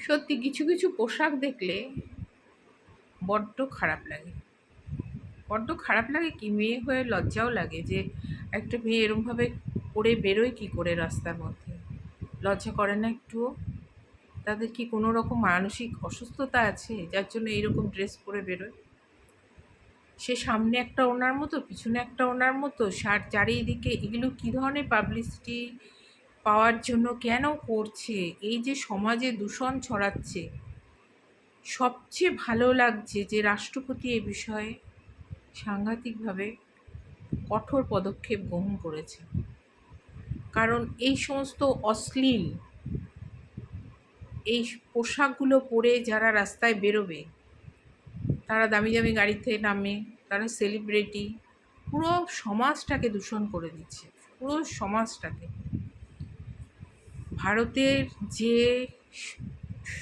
সত্যি কিছু কিছু পোশাক দেখলে বড্ড খারাপ লাগে। বড্ড খারাপ লাগে কি, মেয়ে হয়ে লজ্জাও লাগে যে একটা মেয়ে এরমভাবে পরে বেরোয় কি করে রাস্তার মধ্যে। লজ্জা করে না একটুও? তাদের কি কোনো রকম মানসিক অসুস্থতা আছে যার জন্য এইরকম ড্রেস পরে বেরোয়? সে সামনে একটা ওনার মতো, পিছনে একটা ওনার মতো, চারিদিকে এগুলো কী ধরনের পাবলিসিটি পাওয়ার জন্য কেন করছে? এই যে সমাজে দূষণ ছড়াচ্ছে। সবচেয়ে ভালো লাগছে যে রাষ্ট্রপতি এ বিষয়ে সাংঘাতিকভাবে কঠোর পদক্ষেপ গ্রহণ করেছে। কারণ এই সমস্ত অশ্লীল এই পোশাকগুলো পরে যারা রাস্তায় বেরোবে, তারা দামি দামি গাড়িতে নামে, তারা সেলিব্রিটি, পুরো সমাজটাকে দূষণ করে দিচ্ছে, পুরো সমাজটাকে। ভারতের যে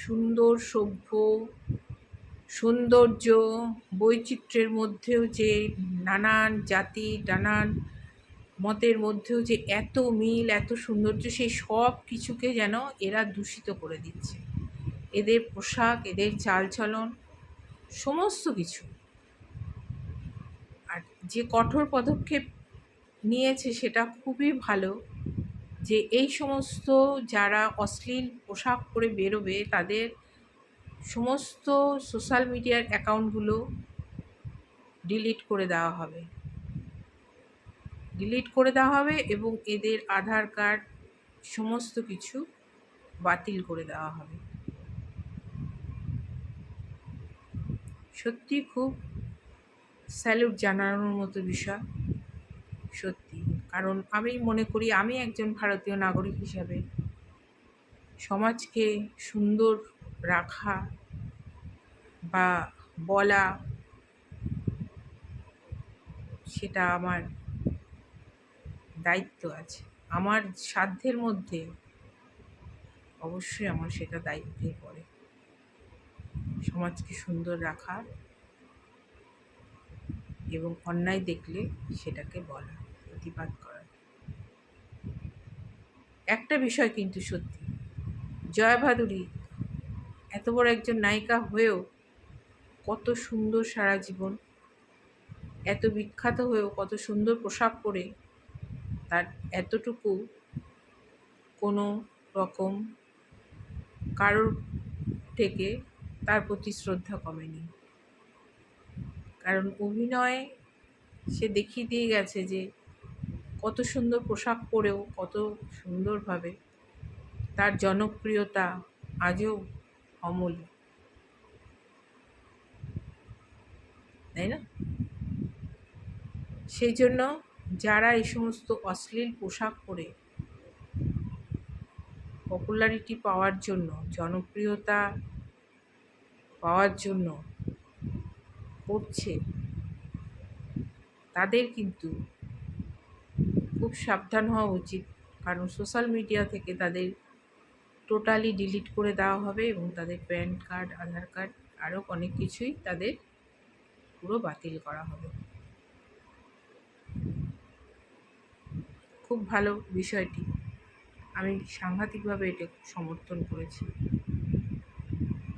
সুন্দর সভ্য সৌন্দর্য, বৈচিত্র্যের মধ্যেও যে নানান জাতি, নানান মতের মধ্যেও যে এত মিল, এত সৌন্দর্য, সেই সব কিছুকে যেন এরা দূষিত করে দিচ্ছে। এদের পোশাক, এদের চালচলন, সমস্ত কিছু। আর যে কঠোর পদক্ষেপ নিয়েছে সেটা খুবই ভালো, যে এই সমস্ত যারা অশ্লীল পোশাক পরে বেরোবে তাদের সমস্ত সোশ্যাল মিডিয়ার অ্যাকাউন্টগুলো ডিলিট করে দেওয়া হবে। ডিলিট করে দেওয়া হবে এবং এদের আধার কার্ড সমস্ত কিছু বাতিল করে দেওয়া হবে। সত্যি খুব স্যালুট জানানোর মতো বিষয়, সত্যি। কারণ আমি মনে করি, আমি একজন ভারতীয় নাগরিক হিসাবে সমাজকে সুন্দর রাখা বা বলা, সেটা আমার দায়িত্ব আছে। আমার সাধ্যের মধ্যে অবশ্যই আমার সেটা দায়িত্বে পড়ে সমাজকে সুন্দর রাখা এবং অন্যায় দেখলে সেটাকে বলা, প্রতিবাদ করা। একটা বিষয় কিন্তু সত্যি, জয়া ভাদুরী এত বড় একজন নায়িকা হয়েও কত সুন্দর সারা জীবন, এত বিখ্যাত হয়েও কত সুন্দর পোশাক পরে তার এতটুকু কোনো রকম কারোর থেকে তার প্রতি শ্রদ্ধা কমেনি। কারণ অভিনয়ে সে দেখিয়ে দিয়ে গেছে যে কত সুন্দর পোশাক পরেও কত সুন্দরভাবে তার জনপ্রিয়তা আজও অমূল্য, তাই না? সেই জন্য যারা এই সমস্ত অশ্লীল পোশাক পরে পপুলারিটি পাওয়ার জন্য, জনপ্রিয়তা পাওয়ার জন্য করছে, তাদের কিন্তু খুব সাবধান হওয়া উচিত। কারণ সোশ্যাল মিডিয়া থেকে তাদের টোটালি ডিলিট করে দেওয়া হবে এবং তাদের প্যান কার্ড, আধার কার্ড, আরও অনেক কিছুই তাদের পুরো বাতিল করা হবে। খুব ভালো বিষয়টি, আমি সাংঘাতিকভাবে এটা সমর্থন করেছি।